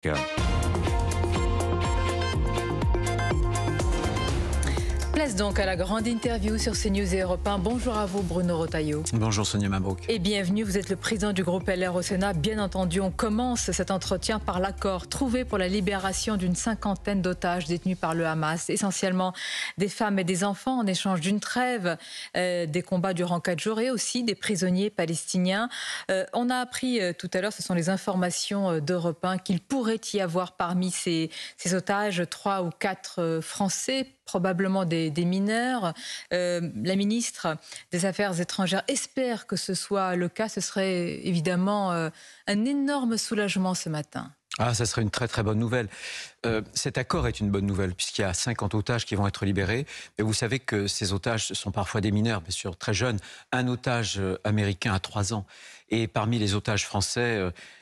Place donc à la grande interview sur CNews et Europe 1. Bonjour à vous Bruno Retailleau. Bonjour Sonia Mabrouk. Et bienvenue, vous êtes le président du groupe LR au Sénat. Bien entendu, on commence cet entretien par l'accord trouvé pour la libération d'une cinquantaine d'otages détenus par le Hamas, essentiellement des femmes et des enfants en échange d'une trêve, des combats durant 4 jours et aussi des prisonniers palestiniens. On a appris tout à l'heure, ce sont les informations d'Europe 1, qu'il pourrait y avoir parmi ces otages 3 ou 4 Français, probablement des mineurs. La ministre des Affaires étrangères espère que ce soit le cas. Ce serait évidemment un énorme soulagement ce matin. Ah, ça serait une très très bonne nouvelle. Cet accord est une bonne nouvelle puisqu'il y a 50 otages qui vont être libérés. Mais vous savez que ces otages sont parfois des mineurs, bien sûr, très jeunes. Un otage américain a 3 ans. Et parmi les otages français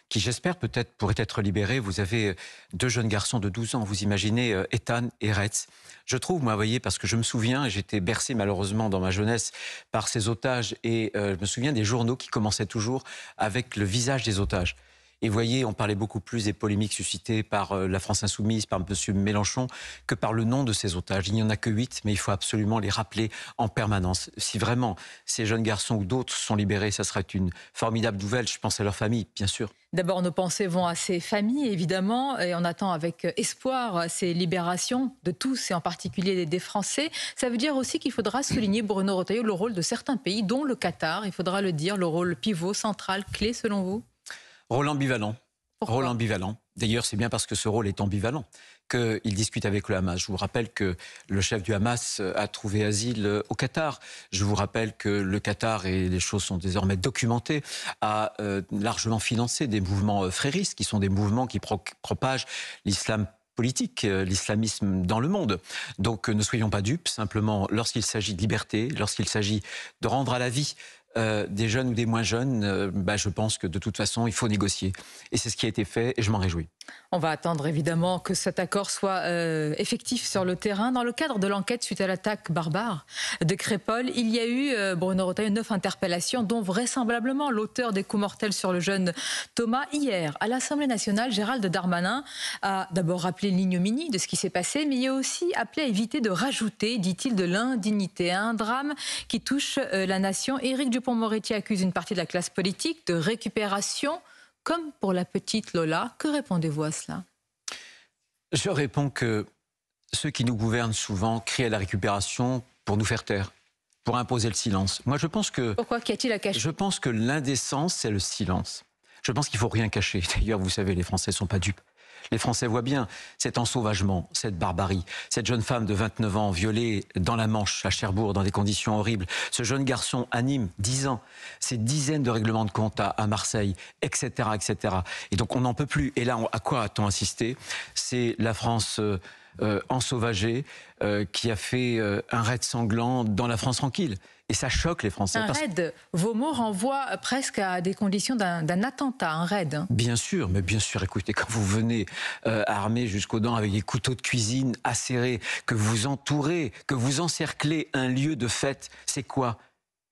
qui, j'espère, peut-être pourraient être libérés, vous avez 2 jeunes garçons de 12 ans. Vous imaginez Ethan et Retz. Je trouve, moi, vous voyez, parce que je me souviens, et j'étais bercé malheureusement dans ma jeunesse par ces otages, et je me souviens des journaux qui commençaient toujours avec le visage des otages. Et vous voyez, on parlait beaucoup plus des polémiques suscitées par la France Insoumise, par M. Mélenchon, que par le nom de ces otages. Il n'y en a que 8, mais il faut absolument les rappeler en permanence. Si vraiment ces jeunes garçons ou d'autres sont libérés, ça serait une formidable nouvelle. Je pense à leur famille, bien sûr. D'abord, nos pensées vont à ces familles, évidemment, et on attend avec espoir ces libérations de tous, et en particulier des Français. Ça veut dire aussi qu'il faudra souligner, Bruno Retailleau, le rôle de certains pays, dont le Qatar. Il faudra le dire, le rôle pivot, central, clé, selon vous? Rôle ambivalent. Pourquoi ? Rôle ambivalent. D'ailleurs, c'est bien parce que ce rôle est ambivalent qu'il discute avec le Hamas. Je vous rappelle que le chef du Hamas a trouvé asile au Qatar. Je vous rappelle que le Qatar, et les choses sont désormais documentées, a largement financé des mouvements fréristes, qui sont des mouvements qui propagent l'islam politique, l'islamisme dans le monde. Donc ne soyons pas dupes, simplement lorsqu'il s'agit de liberté, lorsqu'il s'agit de rendre à la vie des jeunes ou des moins jeunes, je pense que de toute façon, il faut négocier. Et c'est ce qui a été fait et je m'en réjouis. On va attendre évidemment que cet accord soit effectif sur le terrain. Dans le cadre de l'enquête suite à l'attaque barbare de Crépol, il y a eu, Bruno Retailleau, 9 interpellations, dont vraisemblablement l'auteur des coups mortels sur le jeune Thomas. Hier, à l'Assemblée nationale, Gérald Darmanin a d'abord rappelé l'ignominie de ce qui s'est passé, mais il a aussi appelé à éviter de rajouter, dit-il, de l'indignité à un drame qui touche la nation. Éric Dupond-Moretti accuse une partie de la classe politique de récupération, comme pour la petite Lola. Que répondez-vous à cela? Je réponds que ceux qui nous gouvernent souvent crient à la récupération pour nous faire taire, pour imposer le silence. Moi, je pense que... Pourquoi? Qu'y a-t-il à cacher? Je pense que l'indécence, c'est le silence. Je pense qu'il ne faut rien cacher. D'ailleurs, vous savez, les Français ne sont pas dupes. Les Français voient bien cet ensauvagement, cette barbarie. Cette jeune femme de 29 ans violée dans la Manche, à Cherbourg, dans des conditions horribles. Ce jeune garçon à Nîmes, 10 ans. Ces dizaines de règlements de compte à Marseille, etc., etc. Et donc on n'en peut plus. Et là, à quoi a-t-on assisté? C'est la France ensauvagée qui a fait un raid sanglant dans la France tranquille. Et ça choque les Français. Un raid, vos mots renvoient presque à des conditions d'un attentat, un raid. Hein. Bien sûr, mais bien sûr, écoutez, quand vous venez armé jusqu'aux dents avec des couteaux de cuisine acérés, que vous entourez, que vous encerclez un lieu de fête, c'est quoi?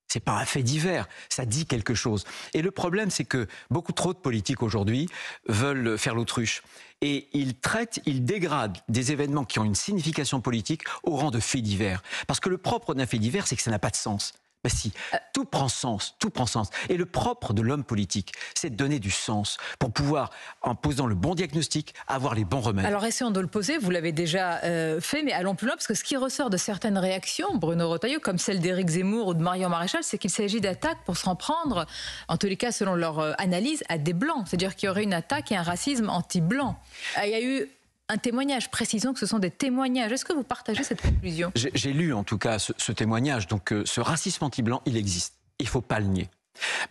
C'est pas un fait divers, ça dit quelque chose. Et le problème, c'est que beaucoup trop de politiques aujourd'hui veulent faire l'autruche. Et ils dégradent des événements qui ont une signification politique au rang de faits divers. Parce que le propre d'un fait divers, c'est que ça n'a pas de sens. Ben si, tout prend sens, tout prend sens. Et le propre de l'homme politique, c'est de donner du sens pour pouvoir, en posant le bon diagnostic, avoir les bons remèdes. Alors essayons de le poser, vous l'avez déjà fait, mais allons plus loin, parce que ce qui ressort de certaines réactions, Bruno Retailleau, comme celle d'Éric Zemmour ou de Marion Maréchal, c'est qu'il s'agit d'attaques pour s'en prendre, en tous les cas selon leur analyse, à des blancs. C'est-à-dire qu'il y aurait une attaque et un racisme anti-blanc. Il y a eu un témoignage, précisons que ce sont des témoignages. Est-ce que vous partagez cette conclusion? J'ai lu en tout cas ce témoignage, donc ce racisme anti-blanc, il existe. Il ne faut pas le nier.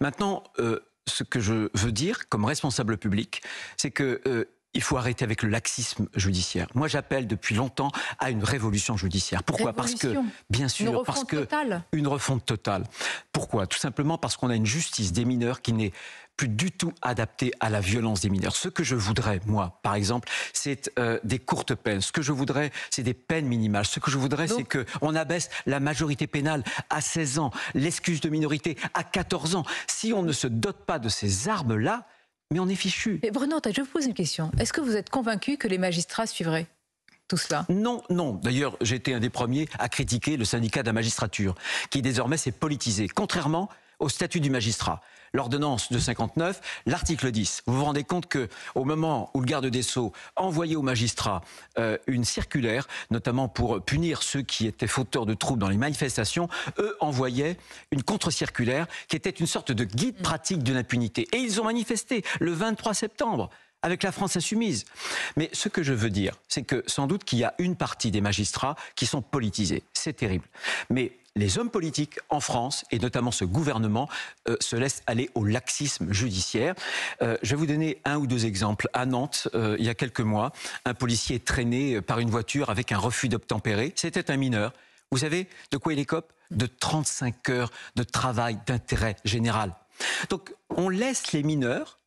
Maintenant, ce que je veux dire comme responsable public, c'est que il faut arrêter avec le laxisme judiciaire. Moi, j'appelle depuis longtemps à une révolution judiciaire. Pourquoi? Parce que, bien sûr, une refonte totale. Pourquoi? Tout simplement parce qu'on a une justice des mineurs qui n'est plus du tout adaptée à la violence des mineurs. Ce que je voudrais, moi, par exemple, c'est des courtes peines. Ce que je voudrais, c'est des peines minimales. Ce que je voudrais, c'est qu'on abaisse la majorité pénale à 16 ans, l'excuse de minorité à 14 ans. Si on ne se dote pas de ces armes-là, mais on est fichu. Mais Bruno, je vous pose une question. Est-ce que vous êtes convaincu que les magistrats suivraient tout cela? Non, non. D'ailleurs, j'ai été un des premiers à critiquer le syndicat de la magistrature, qui désormais s'est politisé, contrairement au statut du magistrat. L'ordonnance de 59, l'article 10. Vous vous rendez compte qu'au moment où le garde des Sceaux envoyait aux magistrats une circulaire, notamment pour punir ceux qui étaient fauteurs de troubles dans les manifestations, eux envoyaient une contre-circulaire qui était une sorte de guide pratique de l'impunité. Et ils ont manifesté le 23 septembre. Avec la France insoumise. Mais ce que je veux dire, c'est que sans doute qu'il y a une partie des magistrats qui sont politisés. C'est terrible. Mais les hommes politiques en France, et notamment ce gouvernement, se laissent aller au laxisme judiciaire. Je vais vous donner un ou deux exemples. À Nantes, il y a quelques mois, un policier est traîné par une voiture avec un refus d'obtempérer. C'était un mineur. Vous savez de quoi il écope? De 35 heures de travail d'intérêt général. Donc on laisse les mineurs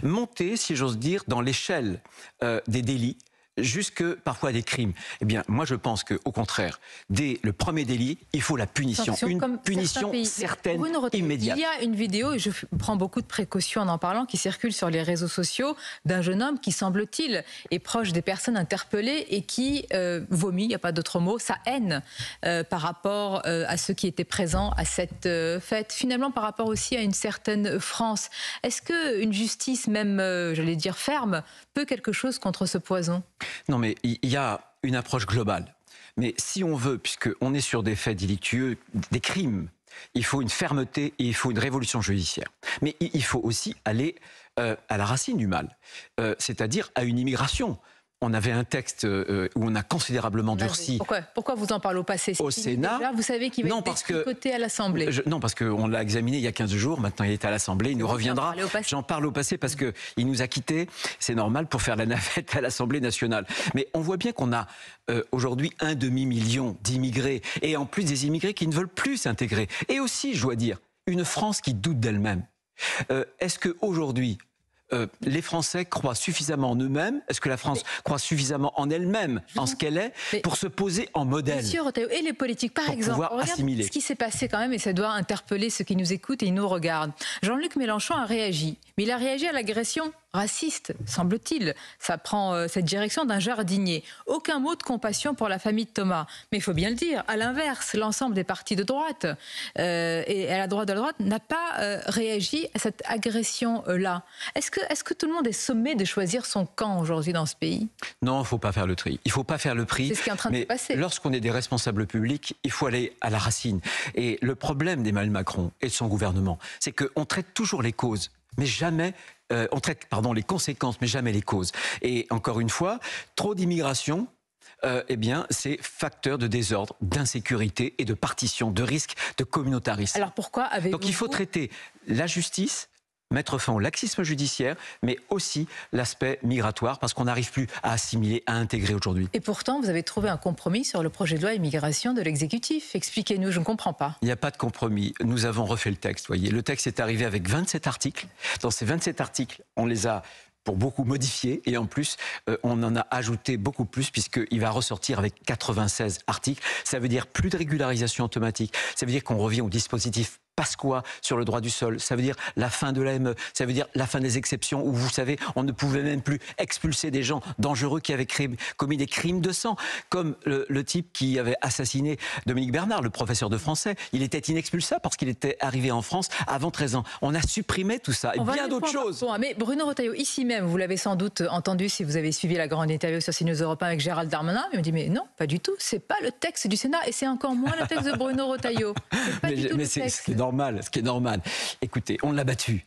monter, si j'ose dire, dans l'échelle des délits, jusque parfois des crimes. Eh bien, moi je pense qu'au contraire, dès le premier délit, il faut la punition. Une punition certaine, immédiate. Il y a une vidéo, et je prends beaucoup de précautions en parlant, qui circule sur les réseaux sociaux, d'un jeune homme qui, semble-t-il, est proche des personnes interpellées et qui vomit, il n'y a pas d'autre mot, sa haine par rapport à ceux qui étaient présents à cette fête. Finalement, par rapport aussi à une certaine France. Est-ce qu'une justice, même, j'allais dire, ferme, peut quelque chose contre ce poison ? Non, mais il y a une approche globale. Mais si on veut, puisqu'on est sur des faits délictueux, des crimes, il faut une fermeté et il faut une révolution judiciaire. Mais il faut aussi aller à la racine du mal, c'est-à-dire à une immigration. On avait un texte où on a considérablement durci. Pourquoi vous en parlez au passé? Au Sénat. Déjà, vous savez qu'il va être détricoté à l'Assemblée. Non, parce qu'on l'a examiné il y a 15 jours. Maintenant, il est à l'Assemblée. Il nous reviendra. J'en parle au passé parce qu'il nous a quittés. C'est normal pour faire la navette à l'Assemblée nationale. Mais on voit bien qu'on a aujourd'hui 1,5 million d'immigrés. Et en plus des immigrés qui ne veulent plus s'intégrer. Et aussi, je dois dire, une France qui doute d'elle-même. Est-ce qu'aujourd'hui, les Français croient suffisamment en eux-mêmes? Est-ce que la France croit suffisamment en elle-même, en ce qu'elle est, pour se poser en modèle? Monsieur Retailleau, et les politiques, par exemple, regarde ce qui s'est passé quand même, et ça doit interpeller ceux qui nous écoutent et ils nous regardent. Jean-Luc Mélenchon a réagi, mais il a réagi à l'agression raciste, semble-t-il. Ça prend cette direction d'un jardinier. Aucun mot de compassion pour la famille de Thomas. Mais il faut bien le dire, à l'inverse, l'ensemble des partis de droite et à la droite de la droite n'a pas réagi à cette agression-là. Est-ce que tout le monde est sommé de choisir son camp aujourd'hui dans ce pays? Non, il ne faut pas faire le tri. Il ne faut pas faire le tri. C'est ce qui est en train de se passer. Lorsqu'on est des responsables publics, il faut aller à la racine. Et le problème d'Emmanuel Macron et de son gouvernement, c'est qu'on traite toujours les causes, mais jamais... on traite les conséquences, mais jamais les causes. Et encore une fois, trop d'immigration, eh bien, c'est facteur de désordre, d'insécurité et de partition, de risque de communautarisme. Alors pourquoi avez-vous... Donc il faut traiter la justice, mettre fin au laxisme judiciaire, mais aussi l'aspect migratoire, parce qu'on n'arrive plus à assimiler, à intégrer aujourd'hui. Et pourtant, vous avez trouvé un compromis sur le projet de loi immigration de l'exécutif. Expliquez-nous, je ne comprends pas. Il n'y a pas de compromis. Nous avons refait le texte, voyez. Le texte est arrivé avec 27 articles. Dans ces 27 articles, on les a pour beaucoup modifiés, et en plus, on en a ajouté beaucoup plus, puisqu'il va ressortir avec 96 articles. Ça veut dire plus de régularisation automatique. Ça veut dire qu'on revient au dispositif Pasqua sur le droit du sol, ça veut dire la fin de l'AME, ça veut dire la fin des exceptions où, vous savez, on ne pouvait même plus expulser des gens dangereux qui avaient commis des crimes de sang, comme le type qui avait assassiné Dominique Bernard, le professeur de français. Il était inexpulsable parce qu'il était arrivé en France avant 13 ans. On a supprimé tout ça et bien d'autres choses. Mais Bruno Retailleau, ici même, vous l'avez sans doute entendu si vous avez suivi la grande interview sur CNews Europe 1 avec Gérald Darmanin, il me dit mais non, pas du tout, c'est pas le texte du Sénat et c'est encore moins le texte de Bruno Retailleau. C'est ce qui est normal. Écoutez, on l'a battu.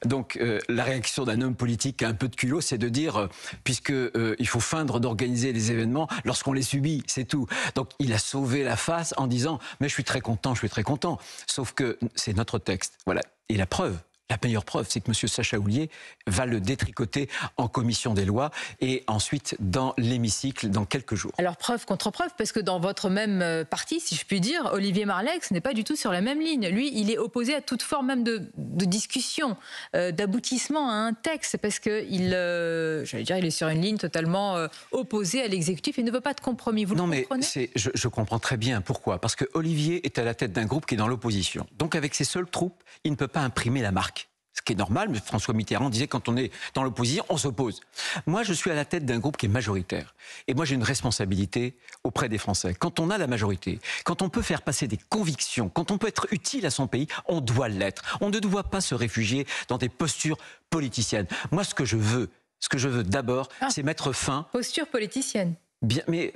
Donc la réaction d'un homme politique qui a un peu de culot, c'est de dire, il faut feindre d'organiser les événements lorsqu'on les subit, c'est tout. Donc il a sauvé la face en disant « mais je suis très content, je suis très content ». Sauf que c'est notre texte. Voilà. Et la preuve, la meilleure preuve, c'est que M. Sacha Houlié va le détricoter en commission des lois et ensuite dans l'hémicycle dans quelques jours. Alors preuve contre preuve, parce que dans votre même parti, si je puis dire, Olivier Marleix n'est pas du tout sur la même ligne. Lui, il est opposé à toute forme même de discussion, d'aboutissement à un texte, parce qu'il il est sur une ligne totalement opposée à l'exécutif. Il ne veut pas de compromis. Vous le comprenez ? Je comprends très bien. Pourquoi ? Parce que Olivier est à la tête d'un groupe qui est dans l'opposition. Donc avec ses seules troupes, il ne peut pas imprimer la marque. Ce qui est normal, mais François Mitterrand disait quand on est dans l'opposition, on s'oppose. Moi, je suis à la tête d'un groupe qui est majoritaire. Et moi, j'ai une responsabilité auprès des Français. Quand on a la majorité, quand on peut faire passer des convictions, quand on peut être utile à son pays, on doit l'être. On ne doit pas se réfugier dans des postures politiciennes. Moi, ce que je veux d'abord, c'est mettre fin... Posture politicienne. Bien, mais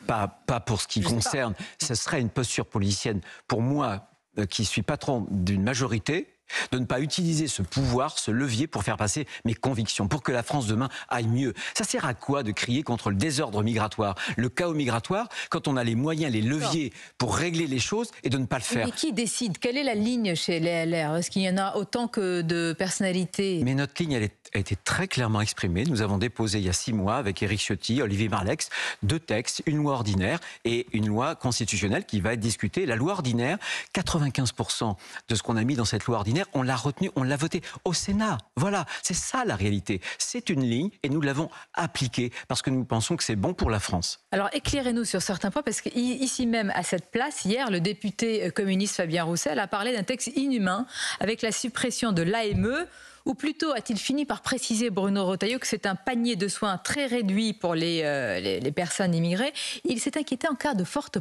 pas pour ce qui concerne. Ce serait une posture politicienne pour moi, qui suis patron d'une majorité, de ne pas utiliser ce pouvoir, ce levier pour faire passer mes convictions, pour que la France demain aille mieux. Ça sert à quoi de crier contre le désordre migratoire, le chaos migratoire, quand on a les moyens, les leviers pour régler les choses et de ne pas le faire? Et qui décide? Quelle est la ligne chez les LR? Est-ce qu'il y en a autant que de personnalités? Mais notre ligne, a été très clairement exprimée. Nous avons déposé il y a 6 mois avec Éric Ciotti, Olivier Marleix, 2 textes, une loi ordinaire et une loi constitutionnelle qui va être discutée. La loi ordinaire, 95% de ce qu'on a mis dans cette loi ordinaire, on l'a retenu, on l'a voté au Sénat. Voilà, c'est ça la réalité. C'est une ligne et nous l'avons appliquée parce que nous pensons que c'est bon pour la France. Alors éclairez-nous sur certains points, parce qu'ici même, à cette place, hier, le député communiste Fabien Roussel a parlé d'un texte inhumain avec la suppression de l'AME. Ou plutôt a-t-il fini par préciser, Bruno Retailleau, que c'est un panier de soins très réduit pour les personnes immigrées. Il s'est inquiété en cas de forte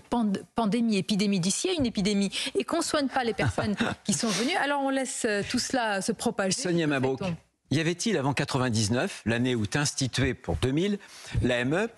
épidémie. D'ici à une épidémie et qu'on ne soigne pas les personnes qui sont venues, alors on laisse tout cela se propager. Sonia Mabrouk, y avait-il avant 99, l'année où est instituée pour 2000, l'AME,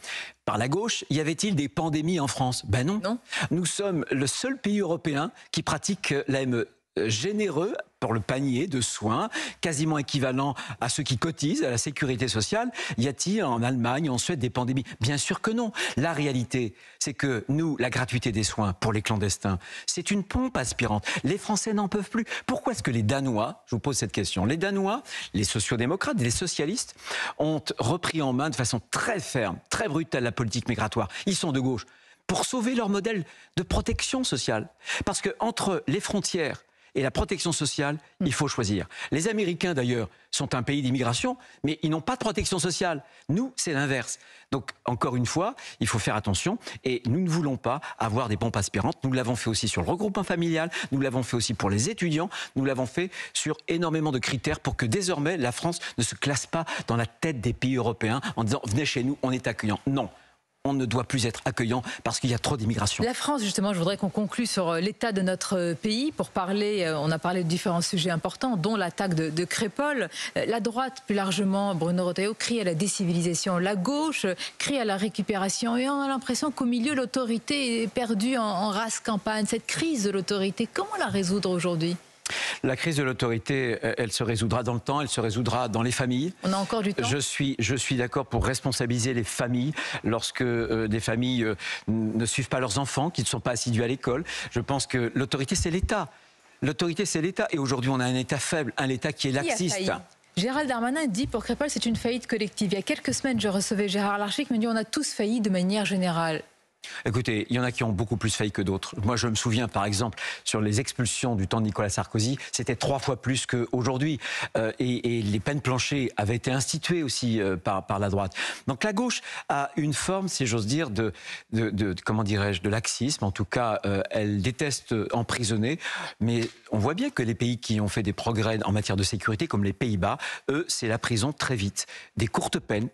par la gauche, y avait-il des pandémies en France? Ben non. Nous sommes le seul pays européen qui pratique l'AME. Généreux pour le panier de soins, quasiment équivalent à ceux qui cotisent à la sécurité sociale. Y a-t-il en Allemagne, en Suède, des pandémies? Bien sûr que non. La réalité, c'est que nous, la gratuité des soins pour les clandestins, c'est une pompe aspirante. Les Français n'en peuvent plus. Pourquoi est-ce que les Danois, je vous pose cette question, les Danois, les sociodémocrates, les socialistes, ont repris en main de façon très ferme, très brutale la politique migratoire? Ils sont de gauche. Pour sauver leur modèle de protection sociale. Parce que entre les frontières et la protection sociale, il faut choisir. Les Américains, d'ailleurs, sont un pays d'immigration, mais ils n'ont pas de protection sociale. Nous, c'est l'inverse. Donc, encore une fois, il faut faire attention. Et nous ne voulons pas avoir des pompes aspirantes. Nous l'avons fait aussi sur le regroupement familial. Nous l'avons fait aussi pour les étudiants. Nous l'avons fait sur énormément de critères pour que désormais, la France ne se classe pas dans la tête des pays européens en disant « venez chez nous, on est accueillant ». Non. On ne doit plus être accueillant parce qu'il y a trop d'immigration. La France, justement, je voudrais qu'on conclue sur l'état de notre pays pour parler, on a parlé de différents sujets importants, dont l'attaque de Crépol. La droite, plus largement, Bruno Retailleau, crie à la décivilisation. La gauche crie à la récupération. Et on a l'impression qu'au milieu, l'autorité est perdue en race campagne. Cette crise de l'autorité, comment la résoudre aujourd'hui ? La crise de l'autorité, elle se résoudra dans le temps, elle se résoudra dans les familles. On a encore du temps. Je suis d'accord pour responsabiliser les familles lorsque des familles ne suivent pas leurs enfants, qui ne sont pas assidus à l'école. Je pense que l'autorité, c'est l'État. L'autorité, c'est l'État. Et aujourd'hui, on a un État faible, un État qui est laxiste. Gérald Darmanin dit pour Crépol, c'est une faillite collective. Il y a quelques semaines, je recevais Gérard Larcher qui me dit on a tous failli de manière générale. Écoutez, il y en a qui ont beaucoup plus failli que d'autres. Moi, je me souviens, par exemple, sur les expulsions du temps de Nicolas Sarkozy, c'était 3 fois plus qu'aujourd'hui. Et les peines planchées avaient été instituées aussi par la droite. Donc la gauche a une forme, si j'ose dire, comment dirais-je, de laxisme. En tout cas, elle déteste emprisonner. Mais on voit bien que les pays qui ont fait des progrès en matière de sécurité, comme les Pays-Bas, eux, c'est la prison très vite. Des courtes peines.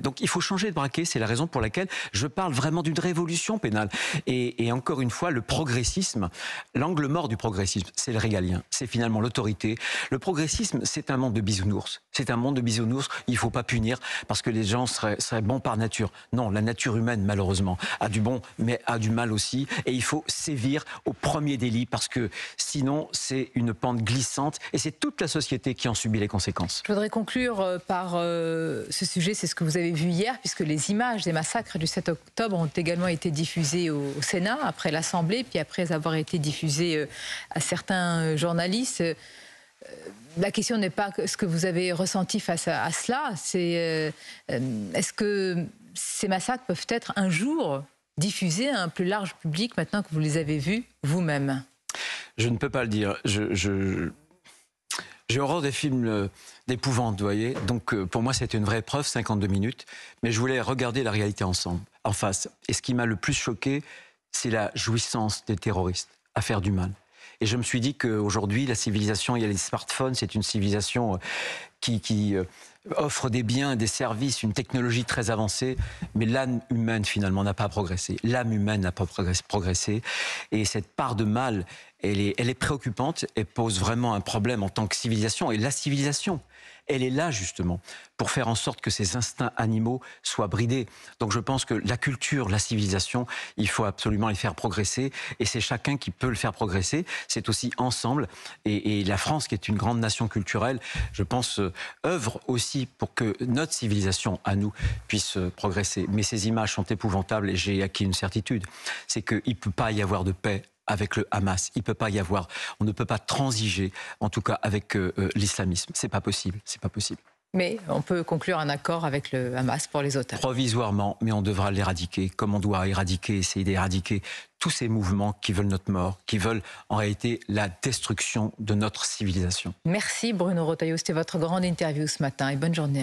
Donc il faut changer de braquet. C'est la raison pour laquelle je parle vraiment d'une révolution pénale. Et encore une fois, le progressisme, l'angle mort du progressisme, c'est le régalien. C'est finalement l'autorité. Le progressisme, c'est un monde de bisounours. C'est un monde de bisounours. Il ne faut pas punir parce que les gens seraient bons par nature. Non, la nature humaine, malheureusement, a du bon, mais a du mal aussi. Et il faut sévir au premier délit parce que sinon, c'est une pente glissante et c'est toute la société qui en subit les conséquences. Je voudrais conclure par ce sujet, c'est ce que vous avez vu hier, puisque les images des massacres du 7 octobre ont également été diffusées au Sénat, après l'Assemblée, puis après avoir été diffusées à certains journalistes. La question n'est pas ce que vous avez ressenti face à cela, c'est est-ce que ces massacres peuvent être un jour diffusés à un plus large public maintenant que vous les avez vus vous-même ? Je ne peux pas le dire. J'ai horreur des films d'épouvante, vous voyez. Donc pour moi, c'était une vraie épreuve, 52 minutes. Mais je voulais regarder la réalité ensemble, en face. Et ce qui m'a le plus choqué, c'est la jouissance des terroristes à faire du mal. Et je me suis dit qu'aujourd'hui, la civilisation, il y a les smartphones, c'est une civilisation qui offre des biens, des services, une technologie très avancée, mais l'âme humaine finalement n'a pas progressé. L'âme humaine n'a pas progressé, et cette part de mal, elle est préoccupante et pose vraiment un problème en tant que civilisation. Et la civilisation, elle est là justement pour faire en sorte que ces instincts animaux soient bridés. Donc je pense que la culture, la civilisation, il faut absolument les faire progresser, et c'est chacun qui peut le faire progresser. C'est aussi ensemble, et la France, qui est une grande nation culturelle, je pense, œuvre aussi pour que notre civilisation à nous puisse progresser. Mais ces images sont épouvantables, et j'ai acquis une certitude, c'est qu'il ne peut pas y avoir de paix avec le Hamas. Il peut pas y avoir, on ne peut pas transiger, en tout cas avec l'islamisme. C'est pas possible, c'est pas possible. Mais on peut conclure un accord avec le Hamas pour les otages. Provisoirement, mais on devra l'éradiquer, comme on doit essayer d'éradiquer tous ces mouvements qui veulent notre mort, qui veulent en réalité la destruction de notre civilisation. Merci Bruno Retailleau, c'était votre grande interview ce matin, et bonne journée.